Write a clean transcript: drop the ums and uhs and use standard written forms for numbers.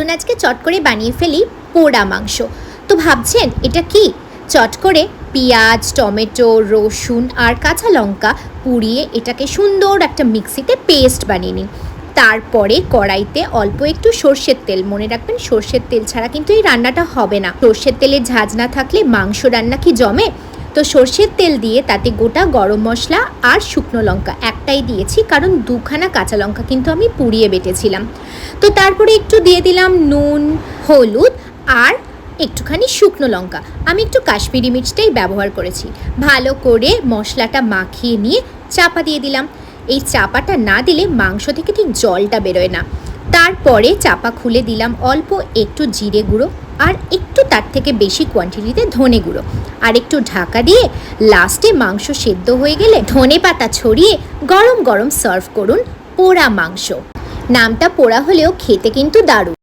চলুন আজকে চট করে বানিয়ে ফেলি পোড়া মাংস। তো ভাবছেন এটা কি? চট করে পেঁয়াজ, টমেটো, রসুন আর কাঁচা লঙ্কা পুড়িয়ে এটাকে সুন্দর একটা মিক্সিতে পেস্ট বানিয়ে নিন। তারপরে কড়াইতে অল্প একটু সর্ষের তেল, মনে রাখবেন সর্ষের তেল ছাড়া কিন্তু এই রান্নাটা হবে না। সর্ষের তেলের ঝাঁজ না থাকলে মাংস রান্না কি জমে? তো সর্ষের তেল দিয়ে তাতে গোটা গরম মশলা আর শুকনো লঙ্কা একটাই দিয়েছি, কারণ দুখানা কাঁচা লঙ্কা কিন্তু আমি পুড়িয়ে বেটেছিলাম। তো তারপরে একটু দিয়ে দিলাম নুন, হলুদ আর একটুখানি শুকনো লঙ্কা। আমি একটু কাশ্মীরি মির্চটাই ব্যবহার করেছি। ভালো করে মশলাটা মাখিয়ে নিয়ে চাপা দিয়ে দিলাম। এই চাপাটা না দিলে মাংস থেকে ঠিক জলটা বেরোয় না। তারপরে চাপা খুলে দিলাম অল্প একটু জিরে গুঁড়ো আর একটু তার থেকে বেশি কোয়ান্টিটিতে ধনে গুঁড়ো, আর একটু ঢাকা দিয়ে লাস্টে মাংস সেদ্ধ হয়ে গেলে ধনে পাতা ছড়িয়ে গরম গরম সার্ভ করুন পোড়া মাংস। নামটা পোড়া হলেও খেতে কিন্তু দারুণ।